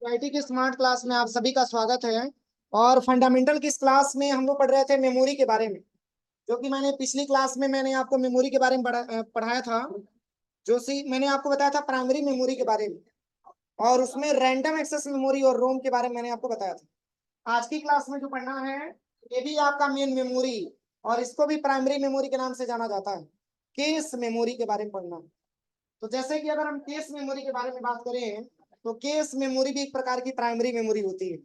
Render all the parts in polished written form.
IT की smart class में आप सभी का स्वागत है। और फंडामेंटल की इस क्लास में हम लोग पढ़ रहे थे मेमोरी के बारे में। जो कि मैंने पिछली क्लास में मैंने आपको मेमोरी के बारे में पढ़ाया था। मैंने आपको बताया था प्राइमरी मेमोरी के बारे में। और उसमें रैंडम एक्सेस मेमोरी और रोम के बारे में मैंने आपको बताया था। आज की क्लास में जो पढ़ना है ये भी आपका मेन मेमोरी, और इसको भी प्राइमरी मेमोरी के नाम से जाना जाता है। केस मेमोरी के बारे में पढ़ना है। तो जैसे कि अगर हम केस मेमोरी के बारे में बात करें तो केस मेमोरी भी एक प्रकार की प्राइमरी मेमोरी होती है।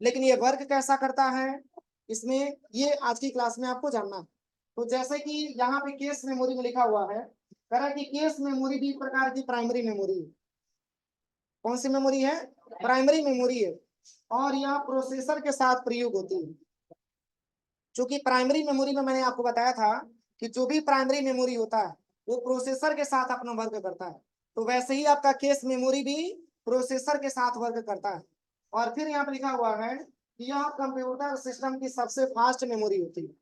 लेकिन ये वर्क कैसा करता है, इसमें ये आज की क्लास में आपको जानना है। तो जैसे कि यहाँ पे केस मेमोरी में लिखा हुआ है, कह रहा है कि केस मेमोरी भी एक प्रकार की प्राइमरी मेमोरी है। कौन सी मेमोरी है? प्राइमरी मेमोरी है। और यह प्रोसेसर के साथ प्रयोग होती है। चूंकि प्राइमरी मेमोरी में मैंने आपको बताया था कि जो भी प्राइमरी मेमोरी होता है वो प्रोसेसर के साथ अपना वर्क करता है। तो वैसे ही आपका केस मेमोरी भी प्रोसेसर के साथ वर्क करता है। और फिर यहाँ पे लिखा हुआ है कि यह कंप्यूटर सिस्टम की सबसे फास्ट मेमोरी होती है।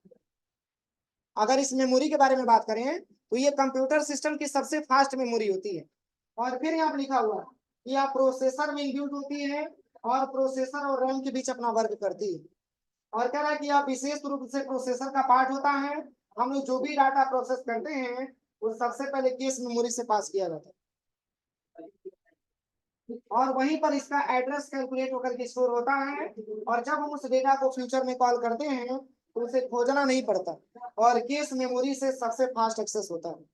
अगर इस मेमोरी के बारे में बात करें तो ये कंप्यूटर सिस्टम की सबसे फास्ट मेमोरी होती है। और फिर यहाँ पे लिखा हुआ है कि यह प्रोसेसर में इंक्लूड होती है और प्रोसेसर और रैम के बीच अपना वर्क करती है। और कह रहा है कि यह विशेष रूप से प्रोसेसर का पार्ट होता है। हम लोग जो भी डाटा प्रोसेस करते हैं वो सबसे पहले केस मेमोरी से पास किया जाता है, और वहीं पर इसका एड्रेस कैलकुलेट होकर के स्टोर होता है। और जब हम उस डेटा को फ्यूचर में कॉल करते हैं तो उसे खोजना नहीं पड़ता, और केस मेमोरी से सबसे फास्ट एक्सेस होता है।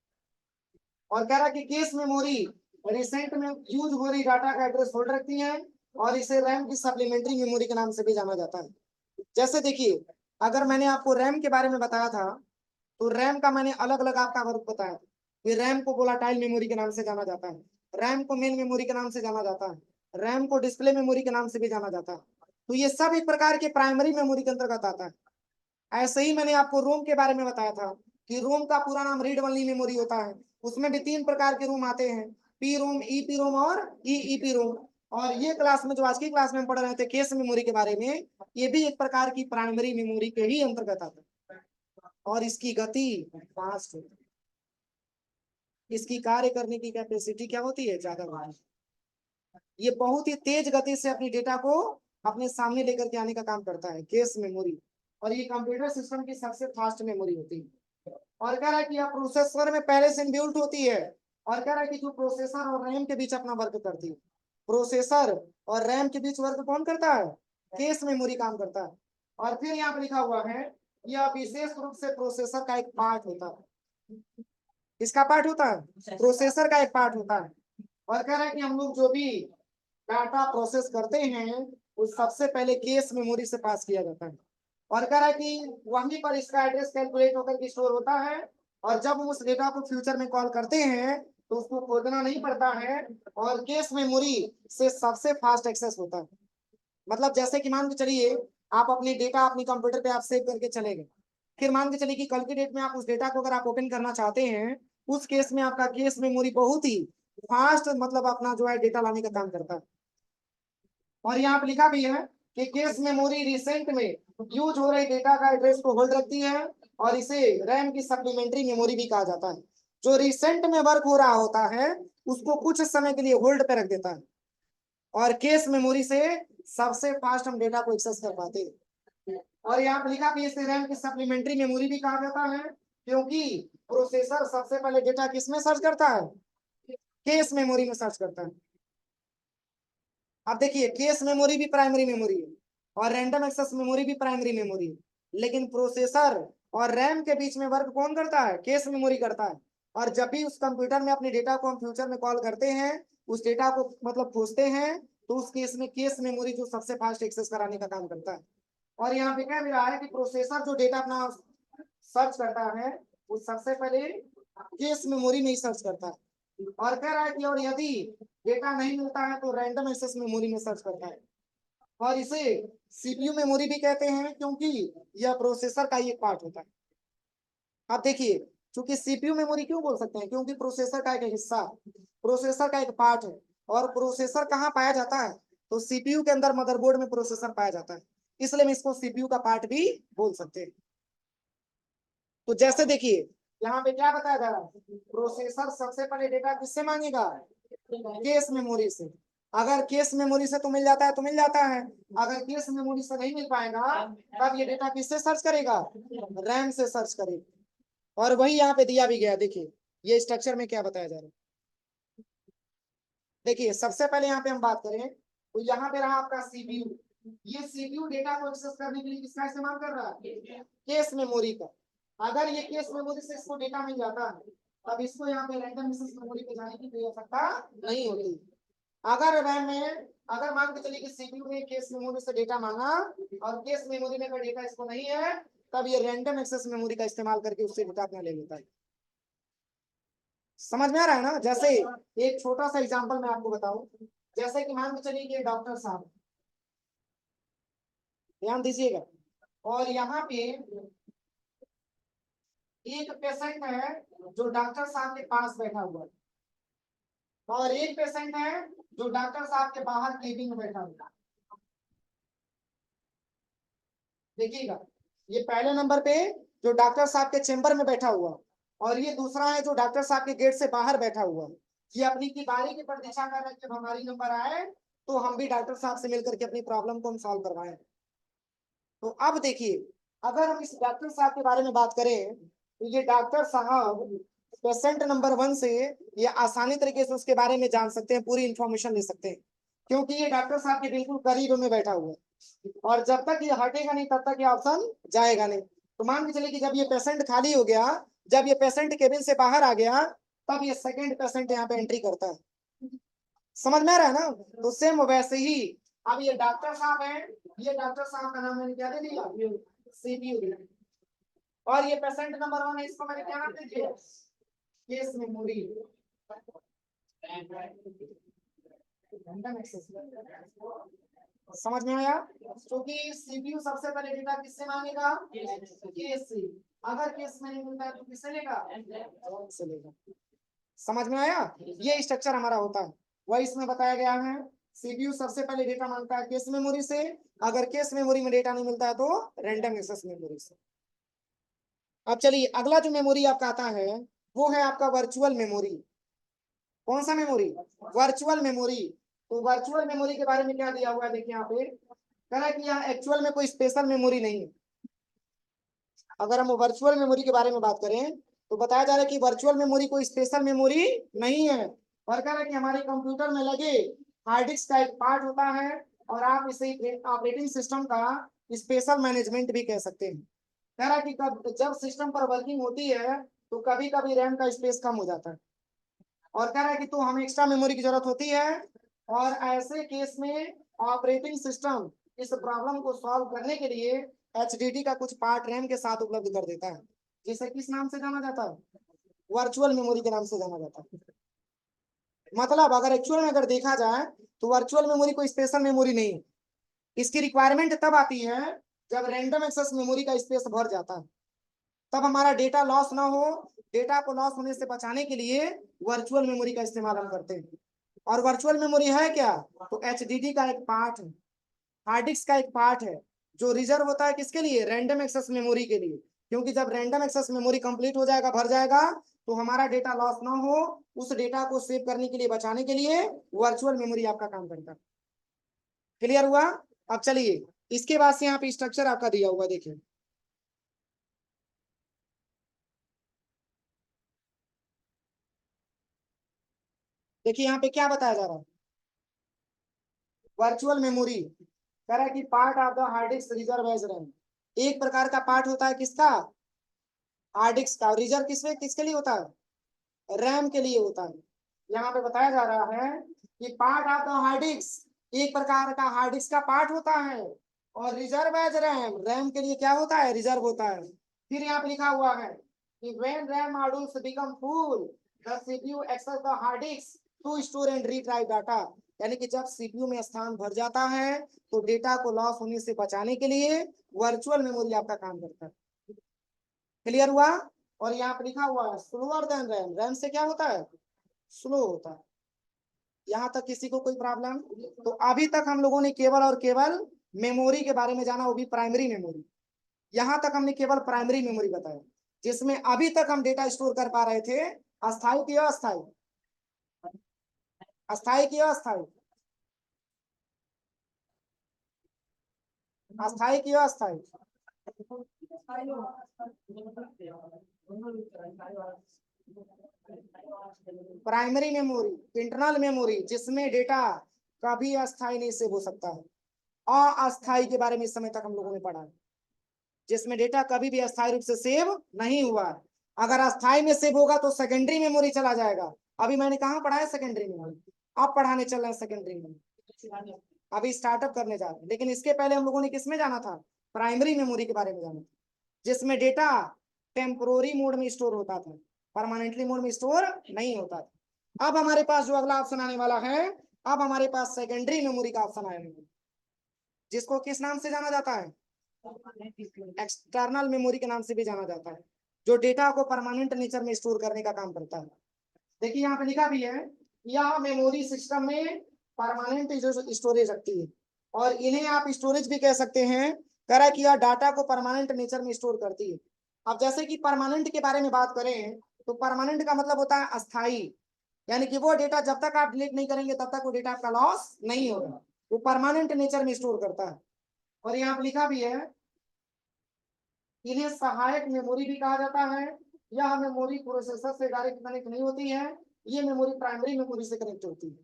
और कह रहा है कि केस मेमोरी रिसेंट में यूज हो रही डाटा का एड्रेस होल्ड रखती है, और इसे रैम की सप्लीमेंट्री मेमोरी के नाम से भी जाना जाता है। जैसे देखिए, अगर मैंने आपको रैम के बारे में बताया था तो रैम का मैंने अलग अलग आपका वर्क बताया कि रैम को वोलाटाइल मेमोरी के नाम से जाना जाता है, रैम को मेन मेमोरी के नाम से जाना जाता है, रैम को डिस्प्ले मेमोरी के नाम से भी जाना जाता है। तो ये सब एक प्रकार के प्राइमरी मेमोरी के अंतर्गत आता है। ऐसे ही मैंने आपको रोम के बारे में बताया था कि रोम का पूरा नाम रीड ओनली मेमोरी होता है। उसमें भी तीन प्रकार के रोम आते हैं, पी रोम, ईपी रोम और ईईपी रोम। और ये क्लास में जो आज की क्लास में हम पढ़ रहे थे केस मेमोरी के बारे में, ये भी एक प्रकार की प्राइमरी मेमोरी के ही अंतर्गत आता है। और इसकी गति फास्ट होती है, इसकी कार्य करने की कैपेसिटी क्या होती है? ज्यादा होती है। ये बहुत ही तेज गति से अपनी डेटा को अपने सामने लेकर के आने का काम करता है केस मेमोरी। और ये कंप्यूटर सिस्टम की सबसे फास्ट मेमोरी होती है। और कह रहा है कि यह प्रोसेसर में पहले से इनबिल्ट होती है। और कह रहा है कि जो प्रोसेसर और रैम के बीच अपना वर्क करती है, प्रोसेसर और रैम के बीच वर्क कौन करता है? केस मेमोरी काम करता है। और फिर यहाँ पे लिखा हुआ है यह विशेष रूप से प्रोसेसर का एक पार्ट होता है। किसका पार्ट होता है? प्रोसेसर का एक पार्ट होता है। और कह रहा है कि हम लोग जो भी डाटा प्रोसेस करते हैं वो सबसे पहले केस मेमोरी से पास किया जाता है। और कह रहा है कि वहीं पर इसका एड्रेस कैलकुलेट होकर के स्टोर होता है। और जब हम उस डेटा को फ्यूचर में कॉल करते हैं तो उसको खोजना नहीं पड़ता है, और केस मेमोरी से सबसे फास्ट एक्सेस होता है। मतलब जैसे कि मान के चलिए, आप अपनी डेटा अपनी कंप्यूटर पे आप सेव करके चले गए। फिर मान के चलिए कि कल की डेट में आप उस डेटा को अगर आप ओपन करना चाहते हैं, उस केस में आपका केस मेमोरी बहुत ही फास्ट मतलब अपना जो है डेटा लाने का काम करता है। और यहाँ पे लिखा भी है कि केस मेमोरी रिसेंट में यूज हो रही डेटा का एड्रेस को होल्ड रखती है, और इसे रैम की सप्लीमेंट्री मेमोरी भी कहा जाता है। जो रिसेंट में वर्क हो रहा होता है उसको कुछ समय के लिए होल्ड पे रख देता है, और केस मेमोरी से सबसे फास्ट हम डेटा को एक्सेस कर पाते हैं। और यहाँ पे लिखा भी इसे रैम की सप्लीमेंट्री मेमोरी भी कहा जाता है, क्योंकि प्रोसेसर सबसे पहले डेटा किसमें सर्च करता है? केस मेमोरी में सर्च करता है। अब देखिए, केस मेमोरी भी प्राइमरी मेमोरी है और रैंडम एक्सेस मेमोरी भी प्राइमरी मेमोरी है। लेकिन प्रोसेसर और रैम के बीच में वर्क कौन करता है? केस मेमोरी करता है। और जब भी उस कंप्यूटर में अपने डेटा को हम फ्यूचर में कॉल करते हैं, उस डेटा को मतलब खोजते हैं, तो उस केस में केस मेमोरी जो सबसे फास्ट एक्सेस कराने का काम करता है। और यहाँ पे क्या मिला है कि प्रोसेसर जो डेटा अपना सर्च करता है वो सबसे पहले केस मेमोरी में ही सर्च करता है। और कह रहा है कि और यदि डेटा नहीं मिलता है तो रैंडम एक्सेस मेमोरी में सर्च करता है। और इसे सीपीयू मेमोरी भी कहते हैं, क्योंकि यह प्रोसेसर का ही एक पार्ट होता है। अब देखिए, चूंकि सीपीयू मेमोरी क्यों बोल सकते हैं? क्योंकि प्रोसेसर का एक हिस्सा, प्रोसेसर का एक पार्ट है। और प्रोसेसर कहाँ पाया जाता है? तो सीपीयू के अंदर मदरबोर्ड में प्रोसेसर पाया जाता है। इसलिए हम इसको सीपीयू का पार्ट भी बोल सकते हैं। तो जैसे देखिए, यहाँ पे क्या बताया जा रहा है? प्रोसेसर सबसे पहले डेटा किससे मांगेगा? केस मेमोरी से। अगर केस मेमोरी से तो मिल जाता है तो मिल जाता है, अगर केस मेमोरी से नहीं मिल पाएगा तब ये डेटा किससे सर्च करेगा, रैम से सर्च करेगा। और वही यहाँ पे दिया भी गया, देखिए ये स्ट्रक्चर में क्या बताया जा रहा है। देखिए सबसे पहले यहाँ पे हम बात करें तो यहाँ पे रहा आपका सीपीयू। ये सीपीयू डेटा को एक्सेस करने के लिए किसका इस्तेमाल कर रहा है, केस मेमोरी का। अगर ये केस मेमोरी से इसको डेटा मिल जाता है तब इसको यहाँ पे रैंडम एक्सेस मेमोरी पे जाने की कोई आवश्यकता नहीं होती। अगर रैम में, अगर मान के चलिए कि सीपीयू में केस मेमोरी से डेटा मांगा और केस मेमोरी में अगर डेटा इसको नहीं है तब ये रैंडम एक्सेस मेमोरी का इस्तेमाल करके उससे डेटा अपना ले लेता है। समझ में आ रहा है ना। जैसे एक छोटा सा एग्जांपल मैं आपको बताऊं, जैसे कि मान के चलिए कि डॉक्टर साहब, ध्यान दीजिएगा, और यहाँ पे एक पेशेंट है जो डॉक्टर साहब के पास बैठा हुआ है, और एक पेशेंट है जो डॉक्टर साहब के बाहर केबिन में बैठा हुआ है। देखिएगा, ये पहले नंबर पे जो डॉक्टर साहब के चेंबर में बैठा हुआ, और ये दूसरा है जो डॉक्टर साहब के गेट से बाहर बैठा हुआ। ये अपनी की बारी की प्रतीक्षा कर रहे हैं, जब हमारी नंबर आए तो हम भी डॉक्टर साहब से मिलकर के अपनी प्रॉब्लम को हम सॉल्व करवाएं। तो अब देखिए, अगर हम इस डॉक्टर साहब के बारे में बात करें तो ये डॉक्टर साहब पेशेंट नंबर 1 से ये आसानी तरीके से उसके बारे में जान सकते हैं, पूरी इंफॉर्मेशन ले सकते हैं, क्योंकि ये डॉक्टर साहब के बिल्कुल करीब में बैठा हुआ है। और जब तक ये हटेगा नहीं तब तक ये ऑप्शन जाएगा नहीं। तो मान के चलिए कि जब ये पेशेंट खाली हो गया, जब ये पेशेंट केबिन से बाहर आ गया, तब ये सेकंड पेशेंट यहाँ पे एंट्री करता है। समझ में आ रहा है ना। तो सेम वैसे ही अब ये डॉक्टर साहब है, ये डॉक्टर साहब का नाम मैंने क्या दे दिया, सीपीयू। और ये पेशेंट नंबर 1 है, इसको मैंने क्या नाम दे दिया, केस मेमोरी। समझ में आया। क्योंकि सीपीयू सबसे पहले डेटा किससे मांगेगा, केस से। अगर केस में नहीं मिलता है तो किससे लेगा, से लेगा। समझ में आया। ये स्ट्रक्चर हमारा होता है, वही इसमें बताया गया है। सीपीयू सबसे पहले डेटा मांगता है केस मेमोरी से, अगर केस मेमोरी में डेटा नहीं मिलता है तो रैंडम एक्सेस मेमोरी से। अब चलिए अगला जो मेमोरी आपका आता है वो है आपका वर्चुअल मेमोरी। कौन सा मेमोरी, वर्चुअल मेमोरी। तो वर्चुअल मेमोरी के बारे में क्या दिया हुआ है, देखिए यहाँ पे कह रहा है कि यहाँ एक्चुअल में कोई स्पेशल मेमोरी नहीं है। अगर हम वर्चुअल मेमोरी के बारे में बात करें तो बताया जा रहा है कि वर्चुअल मेमोरी कोई स्पेशल मेमोरी नहीं है, और कह रहा है कि हमारे कंप्यूटर में लगे हार्ड डिस्क का एक पार्ट होता है, और आप इसे ऑपरेटिंग सिस्टम का स्पेशल मैनेजमेंट भी कह सकते हैं। कह रहा है कि जब सिस्टम पर वर्किंग होती है तो कभी कभी रैम का स्पेस कम हो जाता है, और कह रहा है कि तो हमें एक्स्ट्रा मेमोरी की जरूरत होती है, और ऐसे केस में ऑपरेटिंग सिस्टम इस प्रॉब्लम को सॉल्व करने के लिए एचडीडी का कुछ पार्ट रैम के साथ उपलब्ध कर देता है, जिसे किस नाम से जाना जाता है, वर्चुअल मेमोरी के नाम से जाना जाता है। मतलब अगर एक्चुअल में अगर देखा जाए तो वर्चुअल मेमोरी कोई स्पेशल मेमोरी नहीं है। इसकी रिक्वायरमेंट तब आती है जब रैंडम एक्सेस मेमोरी का स्पेस भर जाता है, तब हमारा डेटा लॉस ना हो। डेटा को लॉस होने से बचाने के लिए वर्चुअल मेमोरी का इस्तेमाल हम करते हैं। और वर्चुअल मेमोरी है क्या, तो एचडीडी का एक पार्ट है, हार्ड डिस्क का एक पार्ट है, जो रिजर्व होता है किसके लिए, रैंडम एक्सेस मेमोरी के लिए। क्योंकि जब रैंडम एक्सेस मेमोरी कंप्लीट हो जाएगा, भर जाएगा, तो हमारा डेटा लॉस ना हो, उस डेटा को सेव करने के लिए, बचाने के लिए वर्चुअल मेमोरी आपका काम करता है। क्लियर हुआ। अब चलिए इसके बाद से यहाँ पे स्ट्रक्चर आपका दिया हुआ देखिए, देखिए यहाँ पे क्या बताया जा रहा है, वर्चुअल मेमोरी कह रहा है कि part of the hard disk reserve as RAM. एक प्रकार का पार्ट होता है किसका, हार्ड डिस्क का। रिजर्व किसमें, किसके लिए होता है, रैम के लिए होता है। यहाँ पे बताया जा रहा है कि part of the hard disc एक प्रकार का हार्ड डिस्क का पार्ट होता है, और रिजर्व एज रैम, रैम के लिए क्या होता है, रिजर्व होता है। फिर यहाँ पे लिखा हुआ है कि when RAM modules become full the CPU access the hard disk to store and retrieve data. यानी कि जब सीपीयू में स्थान भर जाता है तो डेटा को लॉस होने से बचाने के लिए वर्चुअल मेमोरी आपका काम करता है। क्लियर हुआ। और यहाँ पे लिखा हुआ है स्लोअर देन रैम, रैम से क्या होता है, स्लो होता है। यहाँ तक किसी को कोई प्रॉब्लम। तो अभी तक हम लोगों ने केवल और केवल मेमोरी के बारे में जाना, वो भी प्राइमरी मेमोरी। यहाँ तक हमने केवल प्राइमरी मेमोरी बताया, जिसमें अभी तक हम डेटा स्टोर कर पा रहे थे अस्थायी की अस्थायी, अस्थायी की अस्थायी। अस्थाई की अस्थाई? प्राइमरी मेमोरी, इंटरनल मेमोरी, जिसमें डेटा कभी अस्थाई नहीं सेव हो सकता है। अस्थाई के बारे में इस समय तक हम लोगों ने पढ़ा है, जिसमें डेटा कभी भी अस्थायी रूप से सेव नहीं हुआ। अगर अस्थाई में सेव होगा तो सेकेंडरी मेमोरी चला जाएगा। अभी मैंने कहा पढ़ा है सेकेंडरी मेमोरी, अब पढ़ाने चल रहे हैं सेकेंडरी मेमोरी, अभी स्टार्टअप करने जा रहे हैं। लेकिन इसके पहले हम लोगों ने किसमें जाना था? प्राइमरी मेमोरी के बारे में जाना था, जिसमें डेटा टेम्पोररी मोड में स्टोर होता था, परमानेंटली मोड में स्टोर नहीं होता था। अब हमारे पास जो अगला ऑप्शन आने वाला है, अब हमारे पास सेकेंडरी मेमोरी का ऑप्शन आएगा, जिसको किस नाम से जाना जाता है? एक्सटर्नल मेमोरी के नाम से भी जाना जाता है, जो डेटा को परमानेंट नेचर में स्टोर करने का काम करता है। देखिए यहाँ पे लिखा भी है, यह मेमोरी सिस्टम में परमानेंट स्टोरेज रखती है, और इन्हें आप स्टोरेज भी कह सकते हैं। कह रहा है कि यह डाटा को परमानेंट नेचर में स्टोर करती है। अब जैसे कि परमानेंट के बारे में बात करें, तो परमानेंट का मतलब होता है अस्थाई, यानी कि वो डेटा जब तक आप डिलीट नहीं करेंगे तब तक वो डेटा आपका लॉस नहीं होगा, वो परमानेंट नेचर में स्टोर करता है। और यहाँ पे लिखा भी है, इन्हें सहायक मेमोरी भी कहा जाता है। यह मेमोरी प्रोसेसर से डायरेक्ट कनेक्ट नहीं होती है, ये मेमोरी प्राइमरी मेमोरी से कनेक्ट होती है।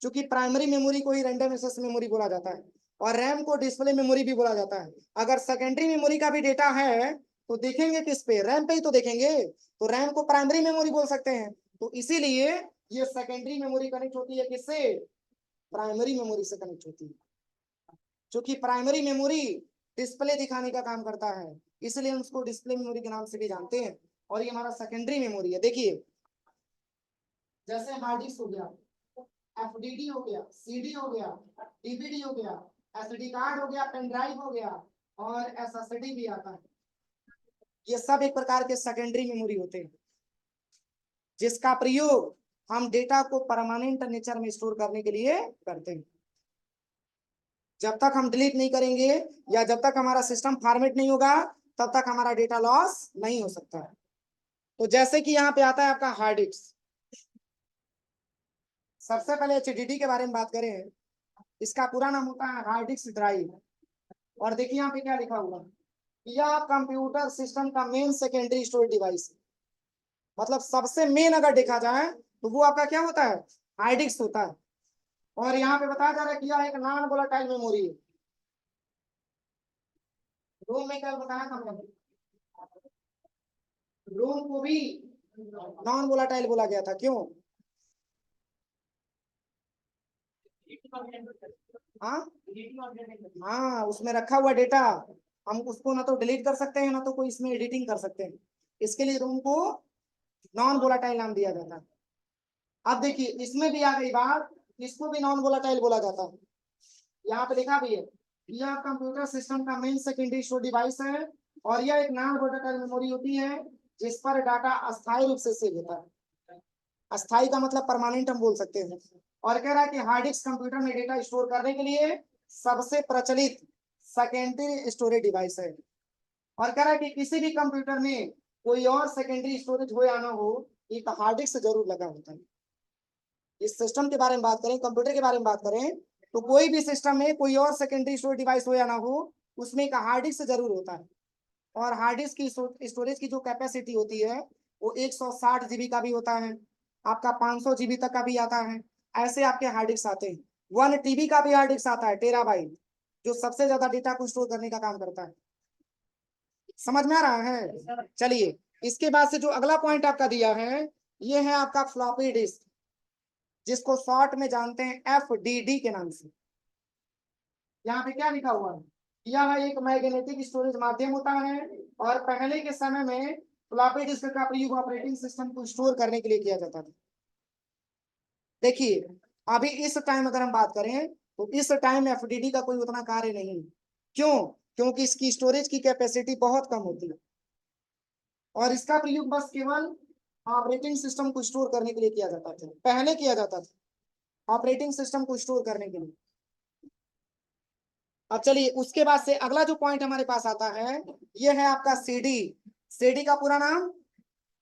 क्योंकि प्राइमरी मेमोरी को ही रैंडम एक्सेस मेमोरी बोला जाता है, और रैम को डिस्प्ले मेमोरी भी बोला जाता है। अगर सेकेंडरी मेमोरी का भी डेटा है तो देखेंगे किस पे? रैम पे ही तो देखेंगे, तो रैम को प्राइमरी मेमोरी बोल सकते हैं। तो इसीलिए ये सेकेंडरी मेमोरी कनेक्ट होती है किससे? प्राइमरी मेमोरी से कनेक्ट होती है। क्योंकि प्राइमरी मेमोरी डिस्प्ले दिखाने का काम करता है, इसलिए हम उसको डिस्प्ले मेमोरी के नाम से भी जानते हैं। और ये हमारा सेकेंडरी मेमोरी है। देखिए जैसे हार्ड डिस्क हो गया, एफडीडी हो गया, सीडी हो गया, डीवीडी हो गया, एसडी कार्ड हो गया, पेन ड्राइव हो गया, और एसएसडी भी आता है। ये सब एक प्रकार के सेकेंडरी मेमोरी होते हैं, जिसका प्रयोग हम डेटा को परमानेंट नेचर में स्टोर करने के लिए करते हैं। जब तक हम डिलीट नहीं करेंगे या जब तक हमारा सिस्टम फॉर्मेट नहीं होगा, तब तक हमारा डेटा लॉस नहीं हो सकता है। तो जैसे कि यहाँ पे आता है आपका हार्ड डिस्क। सबसे पहले एचडीडी के बारे में बात करें, इसका पूरा नाम होता है हार्ड डिस्क ड्राइव। और देखिए यहाँ पे क्या लिखा हुआ, यह कंप्यूटर सिस्टम का मेन सेकेंडरी स्टोरेज डिवाइस है। मतलब सबसे मेन अगर देखा जाए तो वो आपका क्या होता है? हार्ड डिस्क होता है। और यहाँ पे बताया जा रहा है कि यह एक नॉन वोलेटाइल मेमोरी है। रोम में क्या बताया था हमने? रोम को भी नॉन वोलेटाइल बोला गया था, क्यों? हाँ हाँ, उसमें रखा हुआ डेटा हम उसको ना तो डिलीट कर सकते हैं, ना तो कोई इसमें एडिटिंग कर सकते हैं। इसके लिए रोम को नॉन वोलेटाइल नाम दिया जाता है। अब देखिए इसमें भी आ गई बात, इसको भी नॉन वोलेटाइल बोला जाता है। यहाँ पे लिखा भी है, यह कंप्यूटर सिस्टम का मेन सेकेंडरी स्टोरेज डिवाइस है, और यह एक नॉन वोलेटाइल मेमोरी होती है, जिस पर डाटा अस्थायी रूप से सेव होता है। अस्थाई का मतलब परमानेंट हम बोल सकते हैं। और कह रहा है कि हार्ड डिस्क कंप्यूटर में डेटा स्टोर करने के लिए सबसे प्रचलित सेकेंडरी स्टोरेज डिवाइस है। और कह रहा है कि किसी भी कंप्यूटर में कोई और सेकेंडरी स्टोरेज हो या ना हो, एक हार्ड डिस्क जरूर लगा होता है। इस सिस्टम के बारे में बात करें, कंप्यूटर के बारे में बात करें, तो कोई भी सिस्टम में कोई और सेकेंडरी स्टोरेज डिवाइस हो या ना हो, उसमें एक हार्ड डिस्क जरूर होता है। और हार्ड डिस्क की स्टोरेज की जो कैपेसिटी होती है वो 160 जीबी का भी होता है, आपका 500 जीबी तक का भी आता है। ऐसे आपके हार्ड डिस्क आते हैं। 1 टीबी का भी हार्ड डिस्क आता है, टेराबाइट, जो सबसे ज्यादा डेटा को स्टोर करने का काम करता है। समझ में आ रहा है? चलिए, इसके बाद से जो अगला पॉइंट आपका दिया है, ये है आपका फ्लॉपी डिस्क, जिसको शॉर्ट में जानते हैं एफडीडी के नाम से। यहाँ पे क्या लिखा हुआ है, यह एक मैग्नेटिक स्टोरेज माध्यम होता है, और पहले के समय में फ्लॉपी डिस्क का प्रयोग ऑपरेटिंग सिस्टम को स्टोर करने के लिए किया जाता था। देखिए अभी इस टाइम अगर हम बात करें, तो इस टाइम एफडीडी का कोई उतना कार्य नहीं है। क्यों? क्योंकि इसकी स्टोरेज की कैपेसिटी बहुत कम होती है, और इसका प्रयोग बस केवल ऑपरेटिंग सिस्टम को स्टोर करने के लिए किया जाता था, पहले किया जाता था ऑपरेटिंग सिस्टम को स्टोर करने के लिए। अब चलिए उसके बाद से अगला जो पॉइंट हमारे पास आता है, ये है आपका सीडी। सीडी का पूरा नाम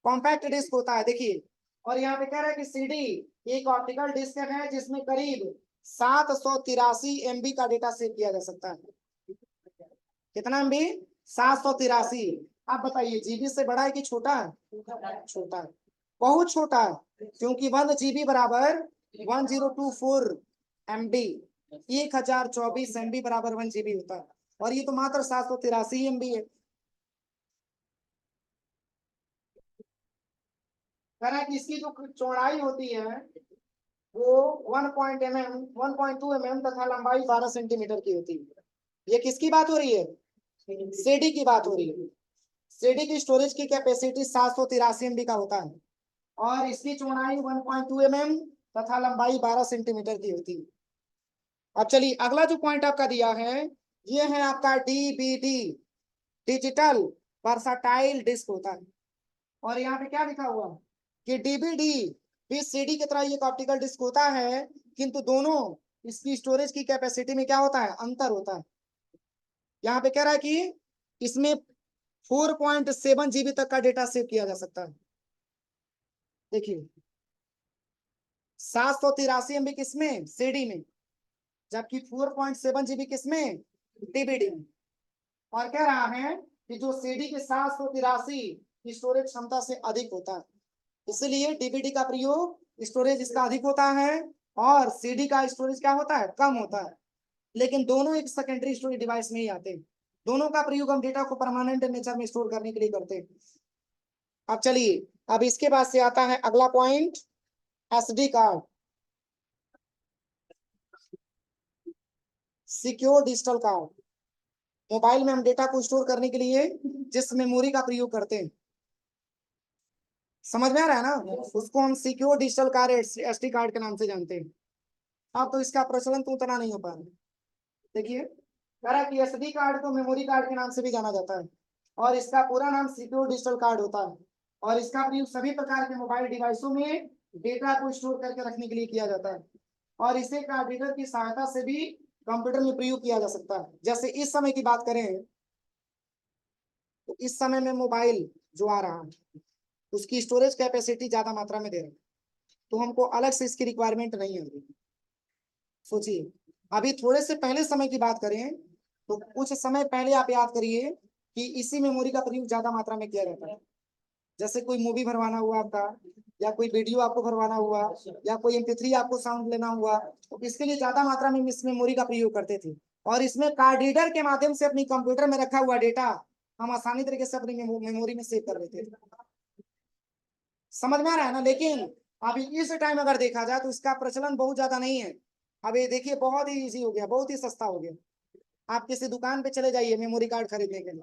कॉम्पैक्ट डिस्क होता है। देखिए, और यहाँ पे कह रहा है कि सीडी एक ऑप्टिकल डिस्क है, जिसमें करीब 783 MB का डेटा सेव किया जा सकता है। कितना एमबी? 783। आप बताइए जीबी से बड़ा है कि छोटा है? छोटा है, बहुत छोटा है, क्योंकि 1 GB बराबर 1024 MB, 1024 MB बराबर 1 GB होता है, और ये तो मात्र 783 MB है। कह रहा है कि इसकी जो चौड़ाई होती है वो 1.2 mm तथा लंबाई 12 सेंटीमीटर की होती है। ये किसकी बात हो रही है? सीडी की बात हो रही है। सीडी की स्टोरेज की कैपेसिटी 783 MB का होता है, और इसकी चौड़ाई 1.2 mm तथा लंबाई 12 सेंटीमीटर की होती है। अब चलिए अगला जो पॉइंट आपका दिया है, ये है आपका डीबीडी, डिजिटल वर्साटाइल डिस्क होता है। और यहाँ पे क्या लिखा हुआ कि डीबीडी भी सीडी की तरह एक ऑप्टिकल डिस्क होता है, किंतु दोनों इसकी स्टोरेज की कैपेसिटी में क्या होता है? अंतर होता है। यहाँ पे कह रहा है कि इसमें 4.7 GB तक का डेटा सेव किया जा सकता है। देखिए 783 MB किसमें? सीडी में, जबकि 4.7 GB किसमें? डीबीडी में। और कह रहा है कि जो सीडी के 783 की स्टोरेज क्षमता से अधिक होता है, इसलिए डीबीडी का प्रयोग स्टोरेज इसका अधिक होता है और सीडी का स्टोरेज क्या होता है? कम होता है। लेकिन दोनों एक सेकेंडरी स्टोरेज डिवाइस में ही आते हैं। दोनों का प्रयोग हम डेटा को परमानेंट नेचर में स्टोर करने के लिए करते हैं। अब चलिए, अब इसके बाद से आता है अगला point, SD card, secure digital card. Mobile में हम डेटा को स्टोर करने के लिए जिस मेमोरी का प्रयोग करते हैं, समझ में आ रहा है ना, उसको हम secure digital card, SD card के नाम से जानते हैं। अब तो इसका प्रचलन तो उतना नहीं हो पा रहा। देखिए कह रहा है कि एसडी कार्ड को मेमोरी कार्ड के नाम से भी जाना जाता है, और इसका पूरा नाम सिक्योर डिजिटल कार्ड होता है, और इसका प्रयोग सभी प्रकार के मोबाइल डिवाइसों में डेटा को स्टोर करके रखने के लिए किया जाता है, और इसे कार्ड रीडर की सहायता से भी कंप्यूटर में प्रयोग किया जा सकता है। जैसे इस समय की बात करें तो इस समय में मोबाइल जो आ रहा है उसकी स्टोरेज कैपेसिटी ज्यादा मात्रा में दे रहा है, तो हमको अलग से इसकी रिक्वायरमेंट नहीं है। सोचिए अभी थोड़े से पहले समय की बात करें तो कुछ समय पहले आप याद करिए कि इसी मेमोरी का प्रयोग ज्यादा मात्रा में किया जाता है। जैसे कोई मूवी भरवाना हुआ आपका, या कोई वीडियो आपको भरवाना हुआ, या कोई MP3 आपको साउंड लेना हुआ, तो इसके लिए ज्यादा मात्रा में इस मेमोरी का प्रयोग करते थे, और इसमें कार्ड रीडर के माध्यम से अपनी कंप्यूटर में रखा हुआ डेटा हम आसानी तरीके से अपनी मेमोरी में सेव कर लेते थे। समझ में आ रहा है ना। लेकिन अभी इस टाइम अगर देखा जाए तो इसका प्रचलन बहुत ज्यादा नहीं है। अभी देखिए बहुत ही इजी हो गया, बहुत ही सस्ता हो गया। आप किसी दुकान पे चले जाइए मेमोरी कार्ड खरीदने के लिए,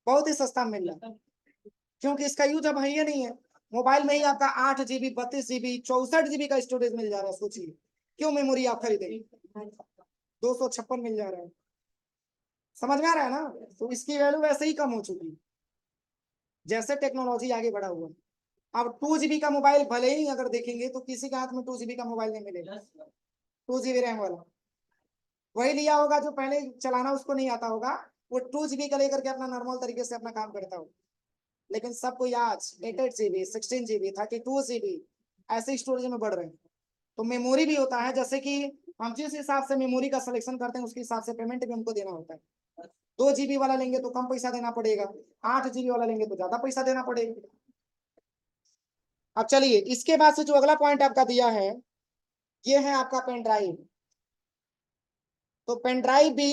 बहुत ही सस्ता मिल रहा है, क्योंकि इसका यूज अब है ही नहीं है। मोबाइल में ही आपका 8 GB, 32 GB, 64 GB का स्टोरेज मिल जा रहा है। सोचिए क्यों मेमोरी आप खरीदेंगे, 256 मिल जा रहा है। समझ में आ रहा है ना। तो इसकी वैल्यू वैसे ही कम हो चुकी है जैसे टेक्नोलॉजी आगे बढ़ा हुआ है। अब 2 GB का मोबाइल भले ही अगर देखेंगे तो किसी के हाथ में 2 GB का मोबाइल नहीं मिलेगा, 2 GB रैम वाला। वही लिया होगा जो पहले चलाना उसको नहीं आता होगा, वो 2 GB का लेकर के अपना नॉर्मल तरीके से अपना काम करता होगा। लेकिन सबको आज 8 GB, 16 GB, 32 GB ऐसे स्टोरेज में बढ़ रहे हैं। तो मेमोरी भी होता है, जैसे कि हम जिस हिसाब से मेमोरी का सिलेक्शन करते हैं उसके हिसाब से पेमेंट भी हमको देना होता है। 2 GB वाला लेंगे तो कम पैसा देना पड़ेगा, 8 GB वाला लेंगे तो ज्यादा पैसा देना पड़ेगा। अब चलिए इसके बाद से जो अगला पॉइंट आपका दिया है ये है आपका पेन ड्राइव। तो पेन ड्राइव भी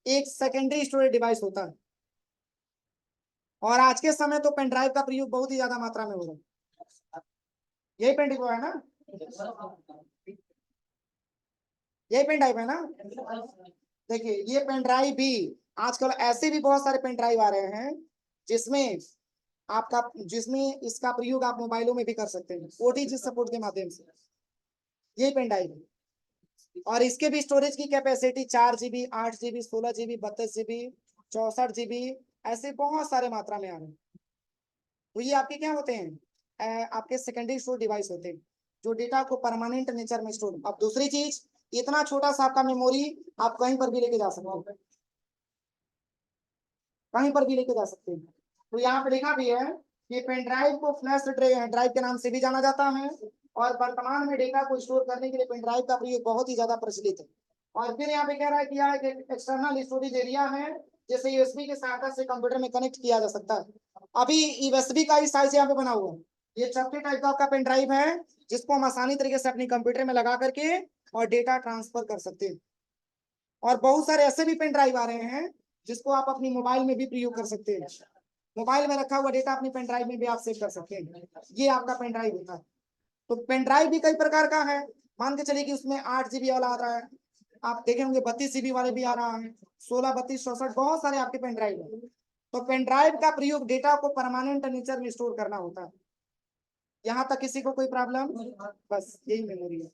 एक सेकेंडरी स्टोरेज डिवाइस होता है, और आज के समय तो पेन ड्राइव का प्रयोग बहुत ही ज्यादा मात्रा में हो रहा है। यही पेन ड्राइव है ना, यही पेन ड्राइव है ना। देखिए ये पेन ड्राइव भी आजकल ऐसे भी बहुत सारे पेन ड्राइव आ रहे हैं जिसमें आपका जिसमें इसका प्रयोग आप मोबाइलों में भी कर सकते हैं OTG सपोर्ट के माध्यम से। यही पेन ड्राइव है, और इसके भी स्टोरेज की capacity 4 GB, 8 GB, 16 GB, 32 GB, 64 GB, ऐसे बहुत सारे मात्रा में आ रहे हैं। तो ये आपके क्या होते हैं, आपके सेकेंडरी स्टोर डिवाइस होते हैं जो डेटा को परमानेंट नेचर में स्टोर। अब दूसरी चीज, इतना छोटा सा आपका मेमोरी आप कहीं पर भी लेके जा सकते हो, कहीं पर भी लेके जा सकते हैं। तो यहाँ पे लिखा भी है कि पेन ड्राइव को फ्लैश ड्राइव के नाम से भी जाना जाता है, और वर्तमान में डेटा को स्टोर करने के लिए पेन ड्राइव का प्रयोग बहुत ही ज्यादा प्रचलित है। और फिर यहाँ पे कह रहा है कि यहाँ एक एक्सटर्नल स्टोरेज एरिया है, जैसे यूएसबी की सहायता से कंप्यूटर में कनेक्ट किया जा सकता है। अभी यूएसबी का इस साइज यहाँ पे बना हुआ है, ये चपटे टाइप का आपका पेन ड्राइव है, जिसको हम आसानी तरीके से अपने कंप्यूटर में लगा करके और डेटा ट्रांसफर कर सकते हैं। और बहुत सारे ऐसे भी पेन ड्राइव आ रहे हैं जिसको आप अपनी मोबाइल में भी प्रयोग कर सकते हैं। मोबाइल में रखा हुआ डेटा अपनी पेन ड्राइव में भी आप सेव कर सकते हैं। ये आपका पेन ड्राइव होता है। तो पेन ड्राइव भी कई प्रकार का है। मान के चलिए कि उसमें 8 GB वाला आ रहा है, आप देखे होंगे 32 GB वाले भी आ रहा है, 16, 32, 64, बहुत सारे आपके पेन ड्राइव है। तो पेन ड्राइव का प्रयोग डेटा को परमानेंट नेचर में स्टोर करना होता है। यहाँ तक किसी को कोई प्रॉब्लम? बस यही मेमोरी है।